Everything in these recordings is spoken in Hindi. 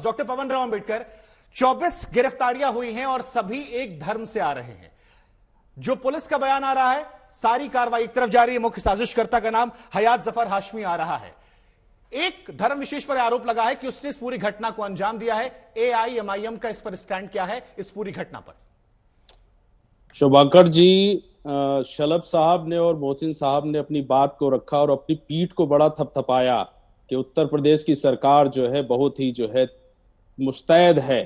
डॉक्टर पवन राव अंबेडकर, 24 गिरफ्तारियां हुई हैं और सभी एक धर्म से आ रहे हैं। जो पुलिस का बयान आ रहा है, सारी कार्रवाई एक तरफ जा रही है, मुख्य साजिशकर्ता का नाम हयात जफर हाशमी आ रहा है। एक धर्म विशेष पर आरोप लगा है कि उसने इस पूरी घटना को अंजाम दिया है। एआईएमआईएम का इस पर स्टैंड क्या है इस पूरी घटना पर? शुभाकर जी, शलभ साहब ने और मोहसिन साहब ने अपनी बात को रखा और अपनी पीठ को बड़ा थपथपाया कि उत्तर प्रदेश की सरकार जो है बहुत ही जो है मुस्तैद है।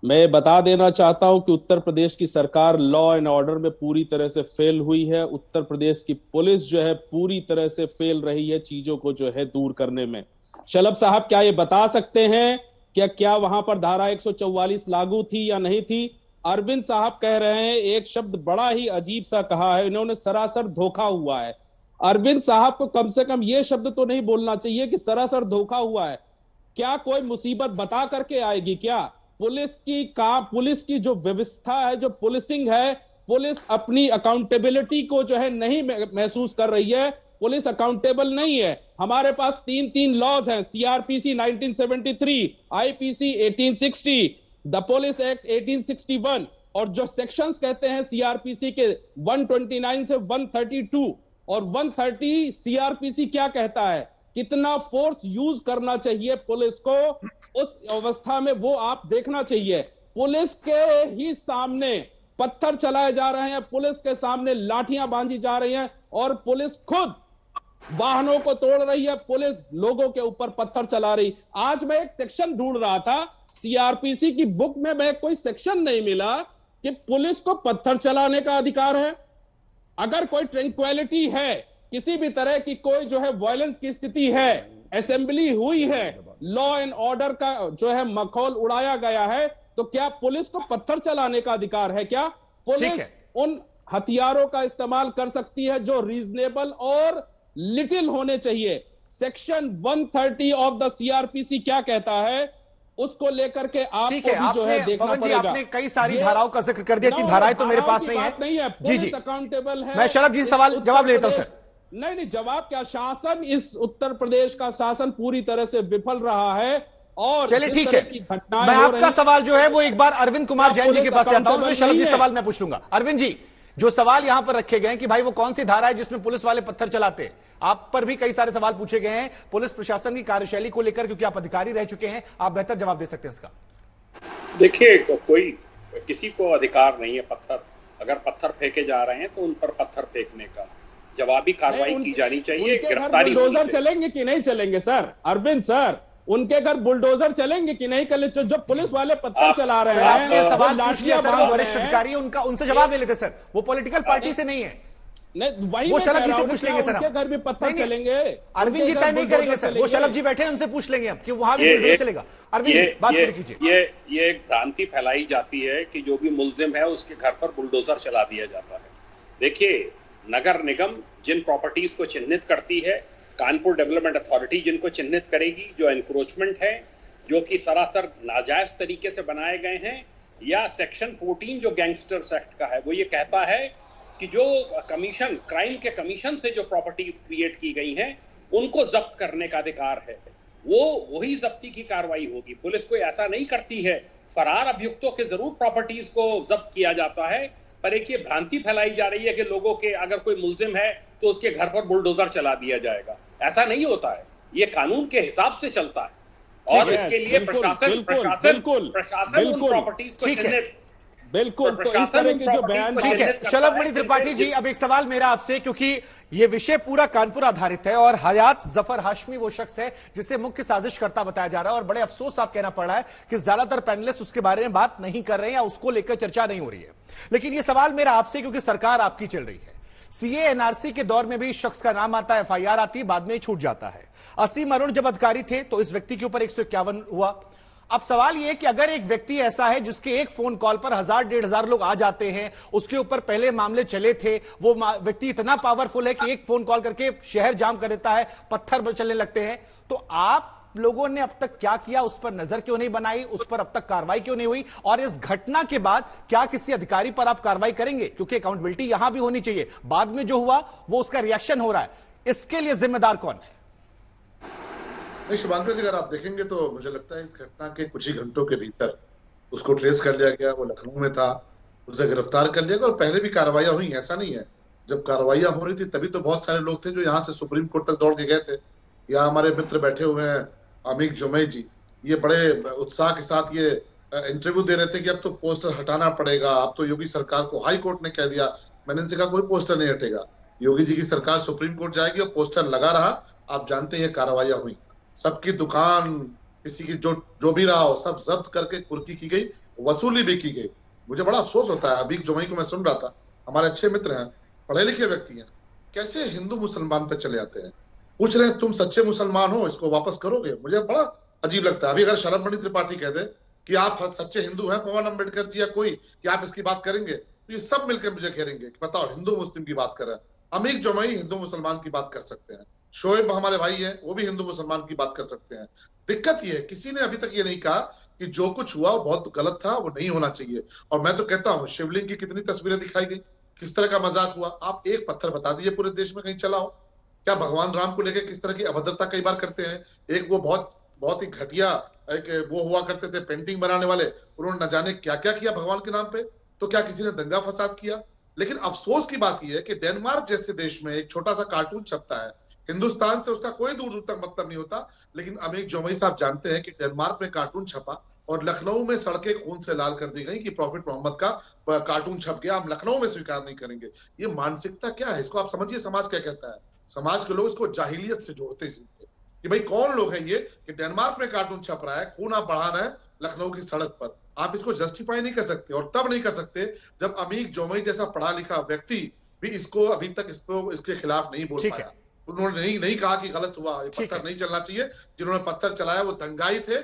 मैं बता देना चाहता हूं कि उत्तर प्रदेश की सरकार लॉ एंड ऑर्डर में पूरी तरह से फेल हुई है। उत्तर प्रदेश की पुलिस जो है पूरी तरह से फेल रही है चीजों को जो है दूर करने में। शलभ साहब क्या ये बता सकते हैं क्या वहां पर धारा 144 लागू थी या नहीं थी? अरविंद साहब कह रहे हैं, एक शब्द बड़ा ही अजीब सा कहा है, इन्होंने सरासर धोखा हुआ है। अरविंद साहब को कम से कम ये शब्द तो नहीं बोलना चाहिए कि सरासर धोखा हुआ है। क्या कोई मुसीबत बता करके आएगी क्या? पुलिस की जो व्यवस्था है, जो पुलिसिंग है, पुलिस अपनी अकाउंटेबिलिटी को जो है नहीं महसूस कर रही है। पुलिस अकाउंटेबल नहीं है। हमारे पास तीन लॉज हैं, CrPC 1973, IPC 1860, the police act 1861, और जो सेक्शंस कहते हैं सीआरपीसी के 129 से 132 और 130 सीआरपीसी क्या कहता है, कितना फोर्स यूज करना चाहिए पुलिस को, उस अवस्था में वो आप देखना चाहिए। पुलिस के ही सामने पत्थर चलाए जा रहे हैं, पुलिस के सामने लाठियां बांधी जा रही हैं और पुलिस खुद वाहनों को तोड़ रही है, पुलिस लोगों के ऊपर पत्थर चला रही। आज मैं एक सेक्शन ढूंढ रहा था, सीआरपीसी की बुक में मैं कोई सेक्शन नहीं मिला कि पुलिस को पत्थर चलाने का अधिकार है। अगर कोई ट्रैंक्विलिटी है, किसी भी तरह की कोई जो है वायलेंस की स्थिति है, असेंबली हुई है, लॉ एंड ऑर्डर का जो है मखौल उड़ाया गया है, तो क्या पुलिस को पत्थर चलाने का अधिकार है? क्या पुलिस उन हथियारों का इस्तेमाल कर सकती है जो रीजनेबल और लिटिल होने चाहिए? सेक्शन 130 ऑफ द सीआरपीसी क्या कहता है, उसको लेकर के आपको भी जो है देखना पड़ेगा। आपने कई सारी धाराओं का जिक्र कर दिया कि धाराएं तो मेरे पास नहीं है। पुलिस अकाउंटेबल है। मैं शलभ जी सवाल जवाब लेता हूं सर। नहीं, जवाब क्या? शासन, इस उत्तर प्रदेश का शासन पूरी तरह से विफल रहा है। और चलिए ठीक है, मैं आपका सवाल जो है वो एक बार अरविंद कुमार जैन जी के पास जाता हूं, शलभ जी सवाल मैं पूछ लूंगा। अरविंद जी, जो सवाल यहां पर रखे गए हैं कि भाई वो कौन सी धारा है जिसमें पुलिस वाले पत्थर चलाते हैं, आप पर भी कई सारे सवाल पूछे गए हैं पुलिस प्रशासन की कार्यशैली को लेकर, क्योंकि आप अधिकारी रह चुके हैं, आप बेहतर जवाब दे सकते हैं इसका। देखिए, कोई किसी को अधिकार नहीं है अगर पत्थर फेंके जा रहे हैं तो उन पर पत्थर फेंकने का जवाबी कार्रवाई की जानी चाहिए, गिरफ्तारी होनी चाहिए। चलेंगे कि नहीं चलेंगे सर? अरविंद सर, उनके घर बुलडोजर चलेंगे कि नहीं? कल जो पुलिस वाले पत्थर चला रहे हैं, सवाल वरिष्ठ अधिकारी, उनका उनसे जवाब नहीं लेते सर, वो पॉलिटिकल पार्टी से नहीं है। नहीं, वही वो शलभ जी से पूछ लेंगे सर, उनके घर भी पत्थर चलेंगे। अरविंद जी तय नहीं करेंगे सर, वो शलभ जी बैठे हैं, उनसे पूछ लेंगे अब कि वहां भी बुलडोजर चलेगा। अरविंद जी बात कीजिए। ये एक भ्रांति फैलाई जाती है कि जो भी मुलजिम है उसके घर पर बुलडोजर चला दिया जाता है। देखिए, नगर निगम जिन प्रॉपर्टीज को चिन्हित करती है, कानपुर डेवलपमेंट अथॉरिटी जिनको चिन्हित करेगी, जो एनक्रोचमेंट है, जो कि सरासर नाजायज तरीके से बनाए गए हैं, या सेक्शन 14 जो गैंगस्टर्स एक्ट का है, वो ये कहता है कि जो कमीशन, क्राइम के कमीशन से जो प्रॉपर्टीज क्रिएट की गई हैं, उनको जब्त करने का अधिकार है। वही जब्ती की कार्रवाई होगी। पुलिस कोई ऐसा नहीं करती है, फरार अभियुक्तों के जरूर प्रॉपर्टीज को जब्त किया जाता है, पर एक ये भ्रांति फैलाई जा रही है कि लोगों के, अगर कोई मुलजिम है तो उसके घर पर बुलडोजर चला दिया जाएगा। ऐसा नहीं होता है, ये कानून के हिसाब से चलता है और इसके लिए प्रशासन उन प्रॉपर्टीज को चिन्हित, बिल्कुल तो इस तरह के जो बयान। ठीक है शलभ मणि त्रिपाठी जी, अब एक सवाल मेरा आपसे, क्योंकि ये विषय पूरा कानपुर आधारित है और हयात जफर हाशमी वो शख्स है जिसे मुख्य साजिशकर्ता बताया जा रहा है, और बड़े अफसोस आप कहना पड़ रहा है कि ज्यादातर पैनलिस्ट उसके बारे में बात नहीं कर रहे हैं या उसको लेकर चर्चा नहीं हो रही है। लेकिन ये सवाल मेरा आपसे, क्योंकि सरकार आपकी चल रही है, सीए एनआरसी के दौर में भी इस शख्स का नाम आता है, एफआईआर आती है, बाद में ही छूट जाता है। असीम अरुण जब अधिकारी थे तो इस व्यक्ति के ऊपर 151 हुआ। अब सवाल यह कि अगर एक व्यक्ति ऐसा है जिसके एक फोन कॉल पर 1000-1500 लोग आ जाते हैं, उसके ऊपर पहले मामले चले थे, वो व्यक्ति इतना पावरफुल है कि एक फोन कॉल करके शहर जाम कर देता है, पत्थर चलने लगते हैं, तो आप लोगों ने अब तक क्या किया, उस पर नजर क्यों नहीं बनाई, उस पर अब तक कार्रवाई क्यों नहीं हुई? और इस घटना के बाद क्या किसी अधिकारी पर आप कार्रवाई करेंगे? क्योंकि अकाउंटेबिलिटी यहां भी होनी चाहिए। बाद में जो हुआ वो उसका रिएक्शन हो रहा है, इसके लिए जिम्मेदार कौन है? नहीं शुभांकर जी, अगर आप देखेंगे तो मुझे लगता है इस घटना के कुछ ही घंटों के भीतर उसको ट्रेस कर लिया गया। वो लखनऊ में था, उसे गिरफ्तार कर लिया गया और पहले भी कार्रवाइयां हुई, ऐसा नहीं है। जब कार्रवाइयां हो रही थी तभी तो बहुत सारे लोग थे जो यहाँ से सुप्रीम कोर्ट तक दौड़ के गए थे। यहाँ हमारे मित्र बैठे हुए हैं, अमीक जुमई जी, ये बड़े उत्साह के साथ ये इंटरव्यू दे रहे थे कि अब तो पोस्टर हटाना पड़ेगा, अब तो योगी सरकार को हाई कोर्ट ने कह दिया। मैंने इनसे कहा कोई पोस्टर नहीं हटेगा, योगी जी की सरकार सुप्रीम कोर्ट जाएगी और पोस्टर लगा रहा। आप जानते हैं कार्रवाइयां हुई, सबकी दुकान, किसी की जो भी रहा हो सब जब्त करके कुर्की की गई, वसूली भी की गई। मुझे बड़ा अफसोस होता है, अभी जुमई को मैं सुन रहा था, हमारे अच्छे मित्र हैं, पढ़े लिखे व्यक्ति हैं, कैसे हिंदू मुसलमान पे चले आते हैं, पूछ रहे हैं तुम सच्चे मुसलमान हो, इसको वापस करोगे। मुझे बड़ा अजीब लगता है। अभी अगर शरद मणि त्रिपाठी कह दे कि आप सच्चे हिंदू हैं, पवन अम्बेडकर जी या कोई, कि आप इसकी बात करेंगे, तो ये सब मिलकर मुझे घेरेंगे कि बताओ हिंदू मुस्लिम की बात कर रहे हैं। अमीक जुमई हिंदू मुसलमान की बात कर सकते हैं, शोएब हमारे भाई हैं, वो भी हिंदू मुसलमान की बात कर सकते हैं। दिक्कत ये है, किसी ने अभी तक ये नहीं कहा कि जो कुछ हुआ वो बहुत गलत था, वो नहीं होना चाहिए। और मैं तो कहता हूँ शिवलिंग की कितनी तस्वीरें दिखाई गई, किस तरह का मजाक हुआ। आप एक पत्थर बता दीजिए पूरे देश में कहीं चला हो क्या? भगवान राम को लेकर किस तरह की अभद्रता कई बार करते हैं। एक वो बहुत बहुत ही घटिया एक वो हुआ करते थे पेंटिंग बनाने वाले, उन्होंने न जाने क्या क्या किया भगवान के नाम पे। तो क्या किसी ने दंगा फसाद किया? लेकिन अफसोस की बात यह है कि डेनमार्क जैसे देश में एक छोटा सा कार्टून छपता है, हिंदुस्तान से उसका कोई दूर दूर तक मतलब नहीं होता, लेकिन अमीक जुमई साहब जानते हैं कि डेनमार्क में कार्टून छपा और लखनऊ में सड़कें खून से लाल कर दी गई कि प्रॉफिट मोहम्मद का कार्टून छप गया, हम लखनऊ में स्वीकार नहीं करेंगे। ये मानसिकता क्या है? इसको आप समझिए, समाज क्या कहता है। समाज के लोग इसको जाहिलियत से जोड़ते हैं कि भाई कौन लोग हैं ये कि डेनमार्क में कार्टून छप रहा है, खून आप बढ़ा रहे हैं लखनऊ की सड़क पर। आप इसको जस्टिफाई नहीं कर सकते, और तब नहीं कर सकते जब अमीक जुमई जैसा पढ़ा लिखा व्यक्ति भी इसको अभी तक इसके खिलाफ नहीं बोल पाया। उन्होंने नहीं कहा कि गलत हुआ, ये पत्थर नहीं चलना चाहिए। जिन्होंने पत्थर चलाया वो दंगाई थे।